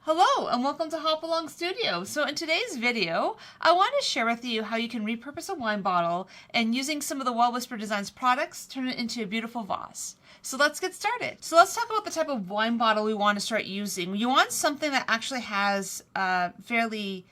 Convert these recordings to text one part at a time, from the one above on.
Hello and welcome to Hop Along Studio. So in today's video, I want to share with you how you can repurpose a wine bottle and using some of the Well Whisper Designs products, turn it into a beautiful vase. So let's get started. So let's talk about the type of wine bottle we want to start using. You want something that actually has a fairly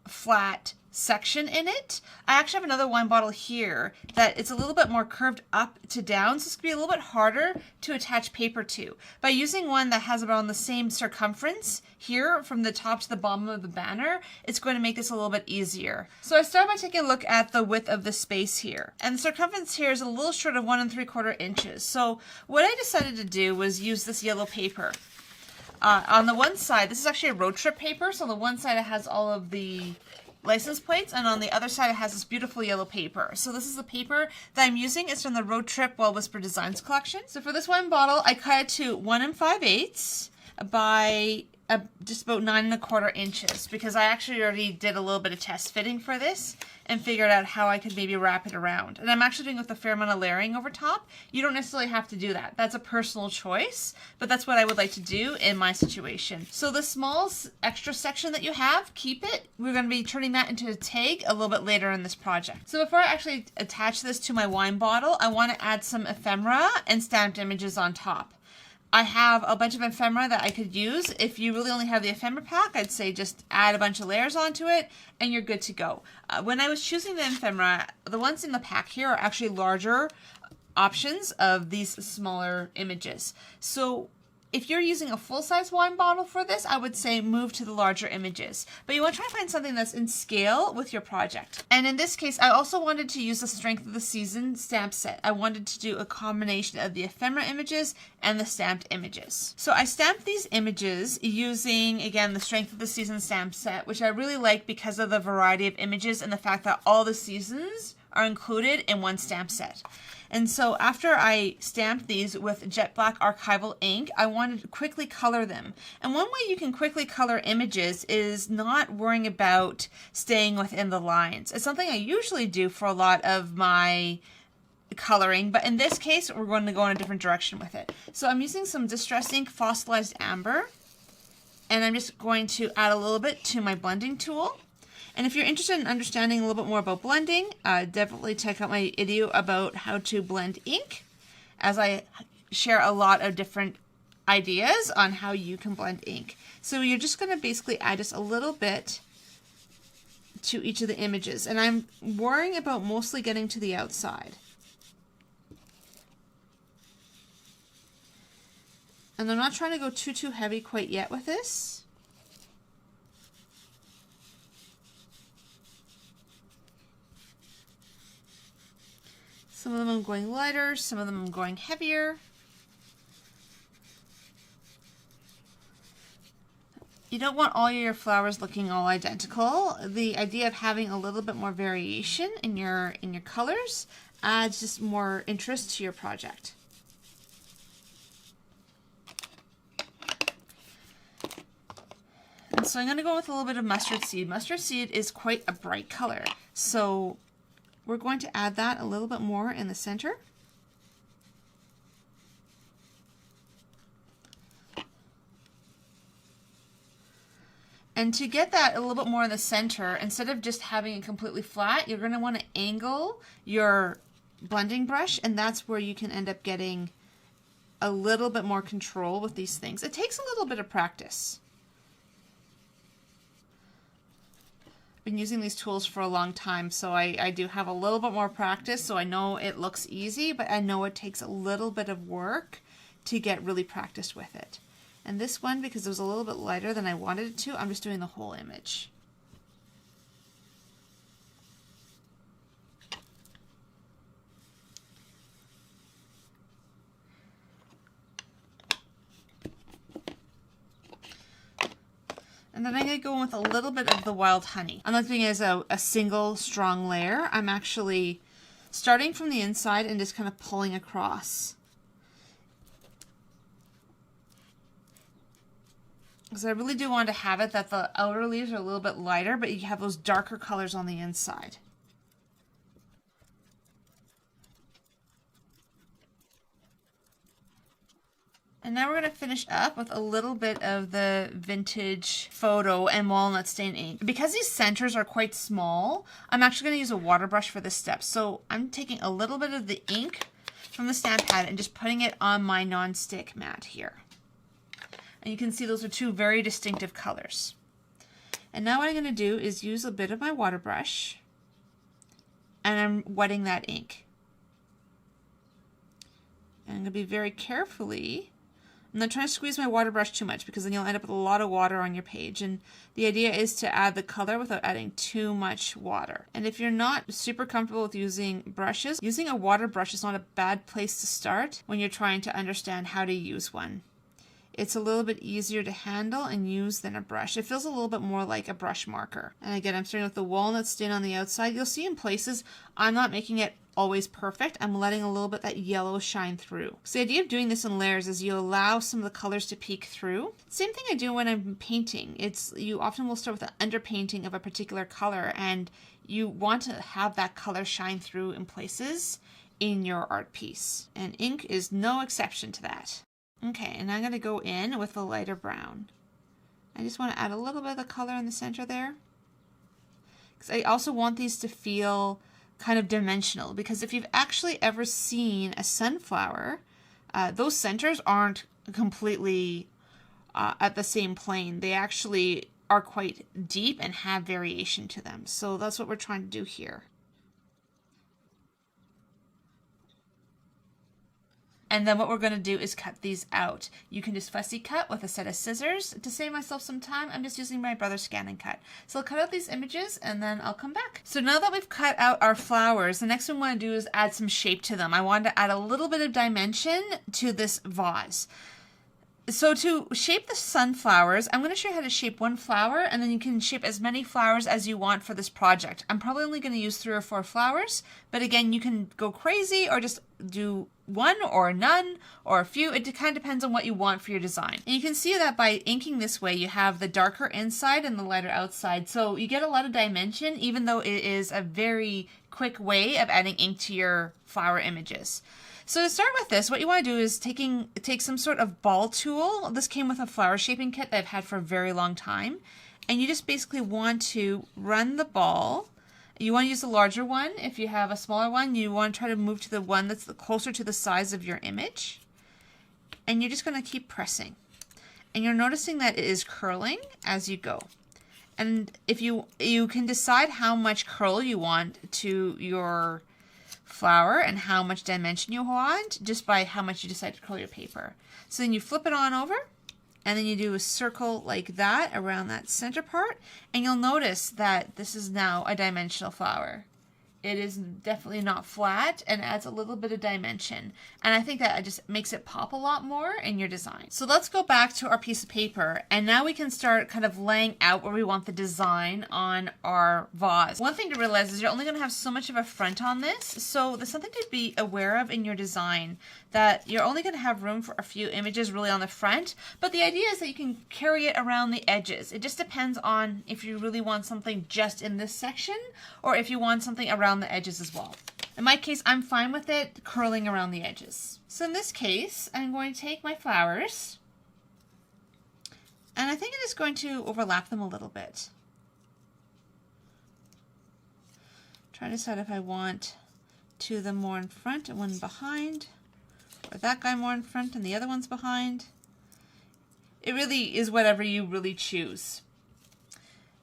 flat section in it. I actually have another wine bottle here that it's a little bit more curved up to down, so it's going to be a little bit harder to attach paper to. By using one that has about the same circumference here from the top to the bottom of the banner, it's going to make this a little bit easier. So I start by taking a look at the width of the space here. And the circumference here is a little short of 1 3/4 inches. So what I decided to do was use this yellow paper. On the one side, this is actually a road trip paper, so on the one side it has all of the license plates, and on the other side it has this beautiful yellow paper. So this is the paper that I'm using. It's from the Road Trip Well Whisper Designs collection. So for this wine bottle, I cut it to 1 5/8 by just about 9 1/4 inches, because I actually already did a little bit of test fitting for this and figured out how I could maybe wrap it around. And I'm actually doing it with a fair amount of layering over top. You don't necessarily have to do that. That's a personal choice, but that's what I would like to do in my situation. So the small extra section that you have, keep it. We're going to be turning that into a tag a little bit later in this project. So before I actually attach this to my wine bottle, I want to add some ephemera and stamped images on top. I have a bunch of ephemera that I could use. If you really only have the ephemera pack, I'd say just add a bunch of layers onto it and you're good to go. When I was choosing the ephemera, the ones in the pack here are actually larger options of these smaller images. So if you're using a full-size wine bottle for this, I would say move to the larger images. But you want to try to find something that's in scale with your project. And in this case, I also wanted to use the Strength of the Season stamp set. I wanted to do a combination of the ephemera images and the stamped images. So I stamped these images using, again, the Strength of the Season stamp set, which I really like because of the variety of images and the fact that all the seasons are included in one stamp set. And so after I stamped these with jet black archival ink, I wanted to quickly color them. And one way you can quickly color images is not worrying about staying within the lines. It's something I usually do for a lot of my coloring, but in this case, we're going to go in a different direction with it. So I'm using some Distress Ink Fossilized Amber, and I'm just going to add a little bit to my blending tool. And if you're interested in understanding a little bit more about blending, definitely check out my video about how to blend ink, as I share a lot of different ideas on how you can blend ink. So you're just going to basically add just a little bit to each of the images. And I'm worrying about mostly getting to the outside. And I'm not trying to go too heavy quite yet with this. Some of them I'm going lighter, some of them I'm going heavier. You don't want all your flowers looking all identical. The idea of having a little bit more variation in your colors adds just more interest to your project. And so I'm going to go with a little bit of mustard seed. Mustard seed is quite a bright color, so we're going to add that a little bit more in the center. And to get that a little bit more in the center, instead of just having it completely flat, you're going to want to angle your blending brush, and that's where you can end up getting a little bit more control with these things. It takes a little bit of practice. Been using these tools for a long time, so I do have a little bit more practice, so I know it looks easy, but I know it takes a little bit of work to get really practiced with it. And this one, because it was a little bit lighter than I wanted it to, I'm just doing the whole image. And then I'm going to go in with a little bit of the wild honey. I'm not doing it as a single strong layer. I'm actually starting from the inside and just kind of pulling across. Because I really do want to have it that the outer leaves are a little bit lighter, but you have those darker colors on the inside. And now we're going to finish up with a little bit of the vintage photo and walnut stain ink. Because these centers are quite small, I'm actually going to use a water brush for this step. So I'm taking a little bit of the ink from the stamp pad and just putting it on my non-stick mat here. And you can see those are two very distinctive colors. And now what I'm going to do is use a bit of my water brush and I'm wetting that ink. And I'm going to be very carefully. I'm not trying to squeeze my water brush too much because then you'll end up with a lot of water on your page. And the idea is to add the color without adding too much water. And if you're not super comfortable with using brushes, using a water brush is not a bad place to start when you're trying to understand how to use one. It's a little bit easier to handle and use than a brush. It feels a little bit more like a brush marker. And again, I'm starting with the walnut stain on the outside. You'll see in places I'm not making it always perfect. I'm letting a little bit that yellow shine through. So the idea of doing this in layers is you allow some of the colors to peek through. Same thing I do when I'm painting. You often will start with an underpainting of a particular color and you want to have that color shine through in places in your art piece. And ink is no exception to that. Okay, and I'm going to go in with a lighter brown. I just want to add a little bit of the color in the center there. Because I also want these to feel kind of dimensional, because if you've actually ever seen a sunflower, those centers aren't completely at the same plane. They actually are quite deep and have variation to them. So that's what we're trying to do here. And then what we're going to do is cut these out. You can just fussy cut with a set of scissors. To save myself some time, I'm just using my brother's scan and cut. So I'll cut out these images and then I'll come back. So now that we've cut out our flowers, the next thing we want to do is add some shape to them. I wanted to add a little bit of dimension to this vase. So to shape the sunflowers, I'm going to show you how to shape one flower, and then you can shape as many flowers as you want for this project. I'm probably only going to use 3 or 4 flowers, but again, you can go crazy or just do one or none or a few. It kind of depends on what you want for your design. And you can see that by inking this way, you have the darker inside and the lighter outside. So you get a lot of dimension, even though it is a very quick way of adding ink to your flower images. So to start with this, what you want to do is take some sort of ball tool. This came with a flower shaping kit that I've had for a very long time. And you just basically want to run the ball. You want to use a larger one. If you have a smaller one, you want to try to move to the one that's closer to the size of your image. And you're just going to keep pressing. And you're noticing that it is curling as you go. And if you can decide how much curl you want to your flower and how much dimension you want just by how much you decide to curl your paper. So then you flip it on over and then you do a circle like that around that center part, and you'll notice that this is now a dimensional flower. It is definitely not flat and adds a little bit of dimension. And I think that it just makes it pop a lot more in your design. So let's go back to our piece of paper, and now we can start kind of laying out where we want the design on our vase. One thing to realize is you're only going to have so much of a front on this, so there's something to be aware of in your design, that you're only going to have room for a few images really on the front, but the idea is that you can carry it around the edges. It just depends on if you really want something just in this section or if you want something around the edges as well. In my case, I'm fine with it curling around the edges. So in this case, I'm going to take my flowers and I think I'm just going to overlap them a little bit. Try to decide if I want 2 of them more in front and 1 behind, or that guy more in front and the other one's behind. It really is whatever you really choose.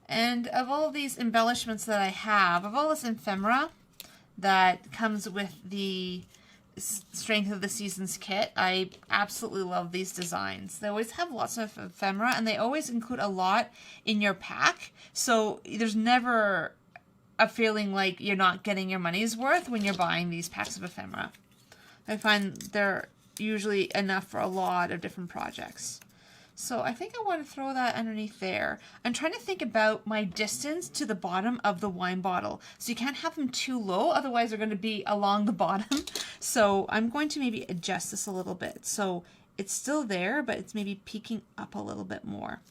And of all of these embellishments that I have, of all this ephemera that comes with the Strength of the Seasons kit, I absolutely love these designs. They always have lots of ephemera and they always include a lot in your pack. So there's never a feeling like you're not getting your money's worth when you're buying these packs of ephemera. I find they're usually enough for a lot of different projects. So I think I want to throw that underneath there. I'm trying to think about my distance to the bottom of the wine bottle. So you can't have them too low, otherwise they're going to be along the bottom. So I'm going to maybe adjust this a little bit. So it's still there, but it's maybe peeking up a little bit more.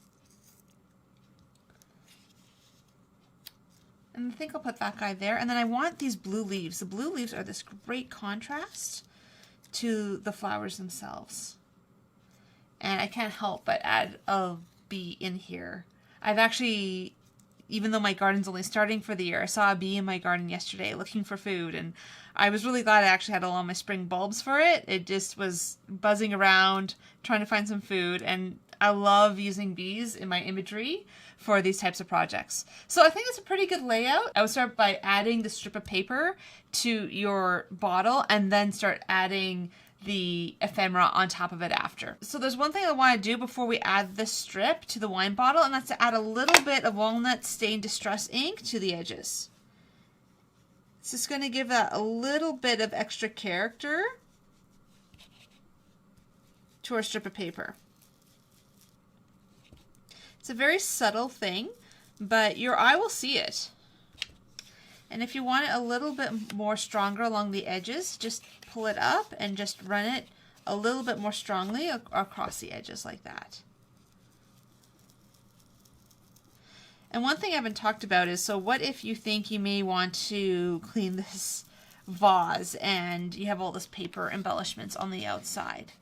And I think I'll put that guy there. And then I want these blue leaves. The blue leaves are this great contrast to the flowers themselves. and I can't help but add a bee in here. I've actually, even though my garden's only starting for the year, I saw a bee in my garden yesterday looking for food, and I was really glad I actually had all my spring bulbs for it. It just was buzzing around trying to find some food, and I love using bees in my imagery for these types of projects. So I think it's a pretty good layout. I would start by adding the strip of paper to your bottle and then start adding the ephemera on top of it after. So there's one thing I want to do before we add this strip to the wine bottle, and that's to add a little bit of walnut stained distress ink to the edges. It's just going to give that a little bit of extra character to our strip of paper. It's a very subtle thing, but your eye will see it. And if you want it a little bit more stronger along the edges, just pull it up and just run it a little bit more strongly across the edges like that. And one thing I haven't talked about is, so what if you think you may want to clean this vase and you have all this paper embellishments on the outside?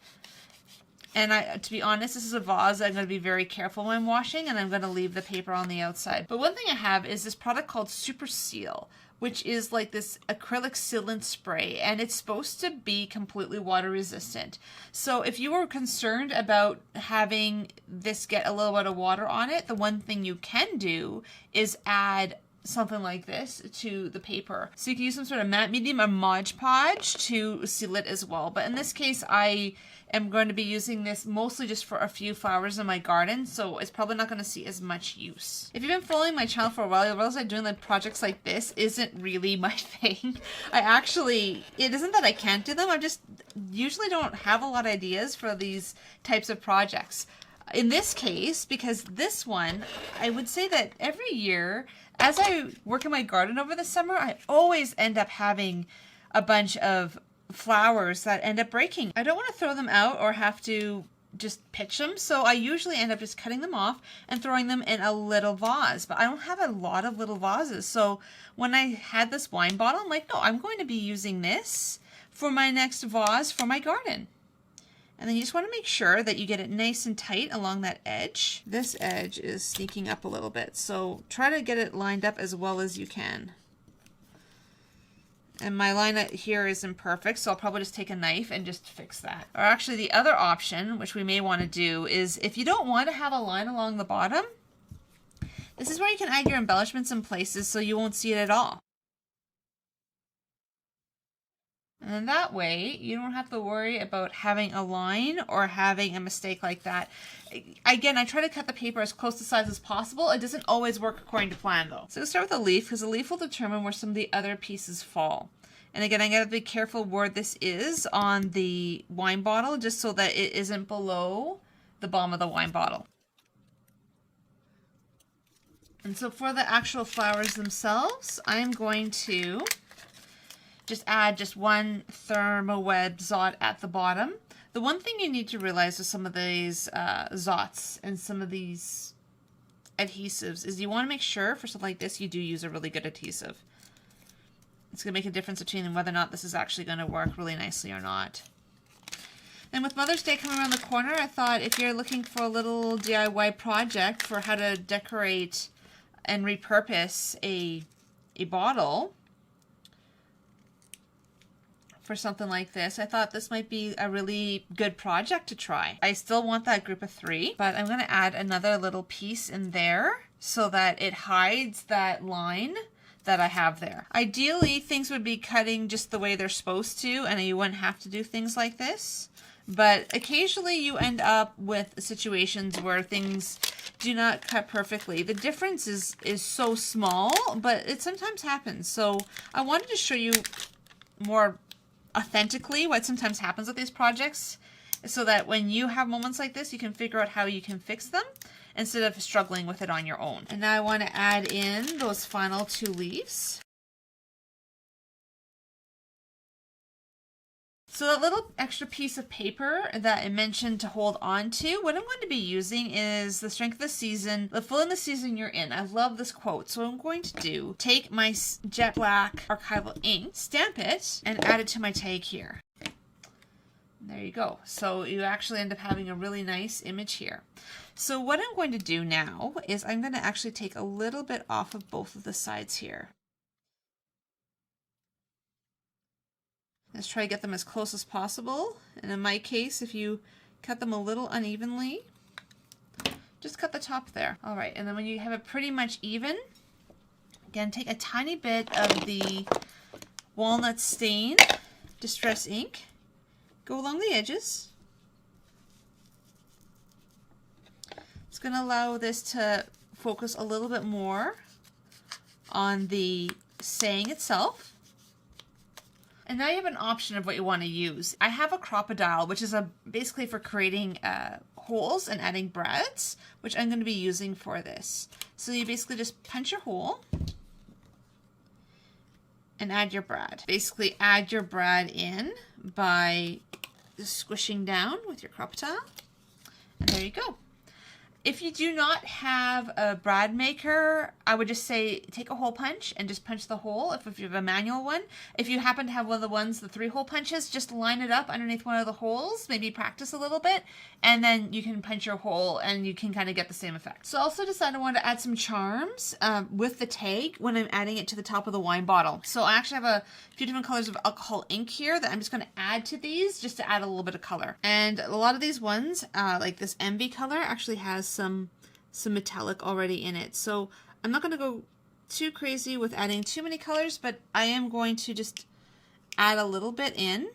And to be honest, this is a vase I'm going to be very careful when I'm washing, and I'm going to leave the paper on the outside. But one thing I have is this product called Super Seal, which is like this acrylic sealant spray, and it's supposed to be completely water resistant. So if you were concerned about having this get a little bit of water on it, the one thing you can do is add something like this to the paper. So you can use some sort of matte medium or Mod Podge to seal it as well. But in this case, I am going to be using this mostly just for a few flowers in my garden, so it's probably not going to see as much use. If you've been following my channel for a while, you'll realize that doing like projects like this isn't really my thing. It isn't that I can't do them, I just usually don't have a lot of ideas for these types of projects. In this case, because this one, I would say that every year, as I work in my garden over the summer, I always end up having a bunch of flowers that end up breaking. I don't want to throw them out or have to just pitch them, so I usually end up just cutting them off and throwing them in a little vase. But I don't have a lot of little vases, so when I had this wine bottle, I'm like, no, I'm going to be using this for my next vase for my garden. And then you just want to make sure that you get it nice and tight along that edge. This edge is sneaking up a little bit, so try to get it lined up as well as you can. And my line here isn't perfect, so I'll probably just take a knife and just fix that. Or actually the other option, which we may want to do, is if you don't want to have a line along the bottom, this is where you can add your embellishments in places so you won't see it at all. And then that way, you don't have to worry about having a line or having a mistake like that. Again, I try to cut the paper as close to size as possible. It doesn't always work according to plan though. So we'll start with a leaf, because the leaf will determine where some of the other pieces fall. And again, I gotta be careful where this is on the wine bottle, just so that it isn't below the bottom of the wine bottle. And so for the actual flowers themselves, I'm going to just add just one thermoweb zot at the bottom. The one thing you need to realize with some of these zots and some of these adhesives is you want to make sure for something like this you do use a really good adhesive. It's going to make a difference between whether or not this is actually going to work really nicely or not. And with Mother's Day coming around the corner, I thought if you're looking for a little DIY project for how to decorate and repurpose a bottle for something like this, I thought this might be a really good project to try. I still want that group of 3, but I'm going to add another little piece in there so that it hides that line that I have there. Ideally, things would be cutting just the way they're supposed to, and you wouldn't have to do things like this. But occasionally you end up with situations where things do not cut perfectly. The difference is so small, but it sometimes happens. So I wanted to show you more authentically what sometimes happens with these projects, so that when you have moments like this, you can figure out how you can fix them instead of struggling with it on your own. And now I want to add in those final 2 leaves. So that little extra piece of paper that I mentioned to hold on to, what I'm going to be using is the Strength of the Season, the Full in the Season You're In. I love this quote. So what I'm going to do, take my jet black archival ink, stamp it, and add it to my tag here. There you go. So you actually end up having a really nice image here. So what I'm going to do now is I'm going to actually take a little bit off of both of the sides here. Let's try to get them as close as possible. And in my case, if you cut them a little unevenly, just cut the top there. All right, and then when you have it pretty much even, again, take a tiny bit of the walnut stain, distress ink, go along the edges. It's going to allow this to focus a little bit more on the saying itself. And now you have an option of what you want to use. I have a crocodile, which is basically for creating holes and adding brads, which I'm going to be using for this. So you basically just punch your hole and add your brad. Basically add your brad in by just squishing down with your crocodile. And there you go. If you do not have a brad maker, I would just say take a hole punch and just punch the hole if you have a manual one. If you happen to have one of the ones, the 3-hole punches, just line it up underneath one of the holes, maybe practice a little bit, and then you can punch your hole and you can kind of get the same effect. So I also decided I wanted to add some charms with the tag when I'm adding it to the top of the wine bottle. So I actually have a few different colors of alcohol ink here that I'm just going to add to these just to add a little bit of color. And a lot of these ones, like this envy color, actually has some metallic already in it. So I'm not going to go too crazy with adding too many colors, but I am going to just add a little bit in.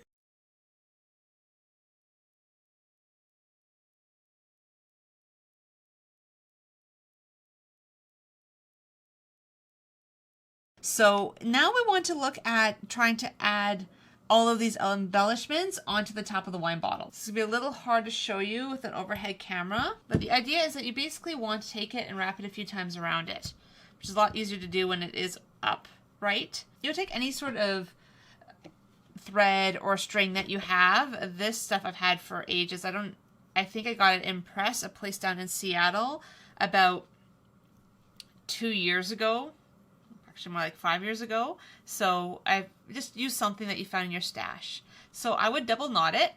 So now we want to look at trying to add all of these embellishments onto the top of the wine bottle. This is going to be a little hard to show you with an overhead camera, but the idea is that you basically want to take it and wrap it a few times around it, which is a lot easier to do when it is upright. You'll take any sort of thread or string that you have. This stuff I've had for ages. I think I got it in Press, a place down in Seattle, about 2 years ago. Actually more like 5 years ago. So I've just used something that you found in your stash. So I would double knot it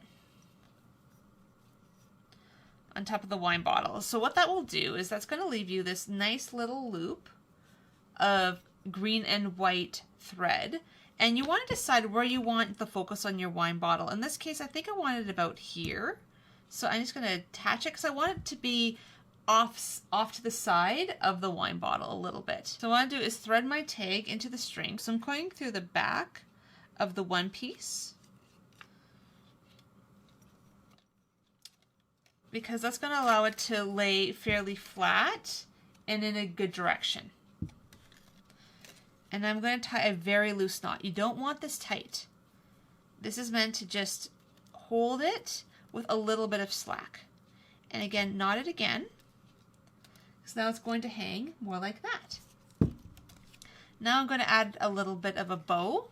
on top of the wine bottle. So what that will do is that's going to leave you this nice little loop of green and white thread. And you want to decide where you want the focus on your wine bottle. In this case, I think I want it about here. So I'm just going to attach it because I want it to be off to the side of the wine bottle a little bit. So what I want to do is thread my tag into the string. So I'm going through the back of the one piece, because that's going to allow it to lay fairly flat and in a good direction. And I'm going to tie a very loose knot. You don't want this tight. This is meant to just hold it with a little bit of slack. And again, knot it again. So now it's going to hang more like that. Now I'm going to add a little bit of a bow.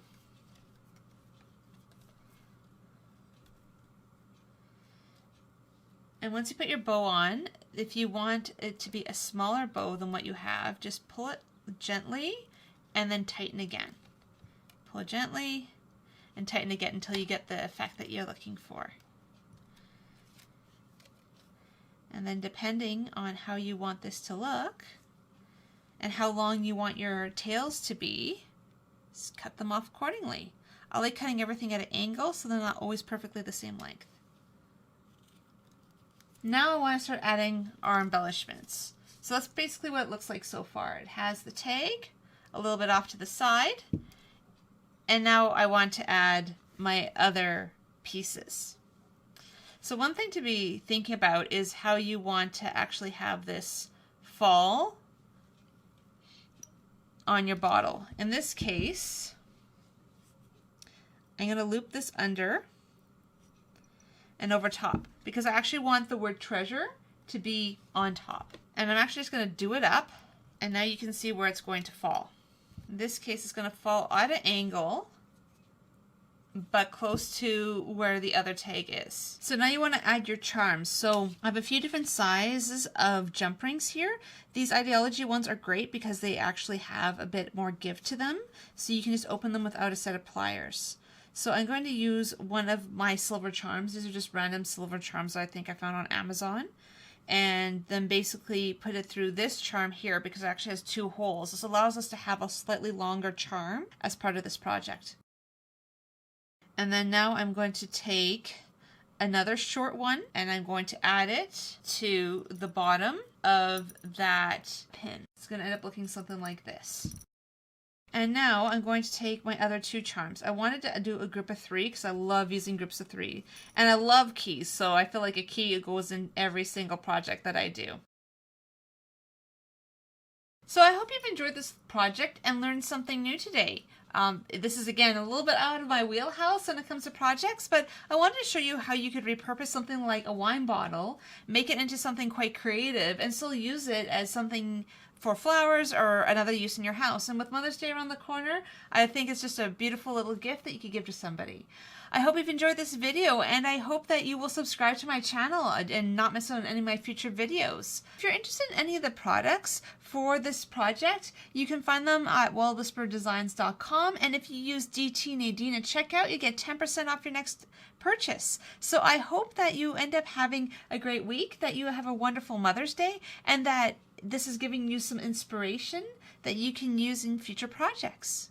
And once you put your bow on, if you want it to be a smaller bow than what you have, just pull it gently and then tighten again. Pull it gently and tighten again until you get the effect that you're looking for. And then depending on how you want this to look and how long you want your tails to be, just cut them off accordingly. I like cutting everything at an angle so they're not always perfectly the same length. Now I want to start adding our embellishments. So that's basically what it looks like so far. It has the tag a little bit off to the side, and now I want to add my other pieces. So one thing to be thinking about is how you want to actually have this fall on your bottle. In this case, I'm going to loop this under and over top because I actually want the word treasure to be on top. And I'm actually just going to do it up, and now you can see where it's going to fall. In this case, it's going to fall at an angle, but close to where the other tag is. So now you want to add your charms. So I have a few different sizes of jump rings here. These Ideology ones are great because they actually have a bit more give to them. So you can just open them without a set of pliers. So I'm going to use one of my silver charms. These are just random silver charms that I think I found on Amazon. And then basically put it through this charm here because it actually has 2 holes. This allows us to have a slightly longer charm as part of this project. And then now I'm going to take another short one and I'm going to add it to the bottom of that pin. It's going to end up looking something like this. And now I'm going to take my other 2 charms. I wanted to do a group of 3 because I love using groups of 3. And I love keys, so I feel like a key goes in every single project that I do. So I hope you've enjoyed this project and learned something new today. This is, again, a little bit out of my wheelhouse when it comes to projects, but I wanted to show you how you could repurpose something like a wine bottle, make it into something quite creative, and still use it as something for flowers or another use in your house. And with Mother's Day around the corner, I think it's just a beautiful little gift that you could give to somebody. I hope you've enjoyed this video, and I hope that you will subscribe to my channel and not miss out on any of my future videos. If you're interested in any of the products for this project, you can find them at wellwhisperdesigns.com, and if you use DT Nadine at checkout, you get 10% off your next purchase. So I hope that you end up having a great week, that you have a wonderful Mother's Day, and that this is giving you some inspiration that you can use in future projects.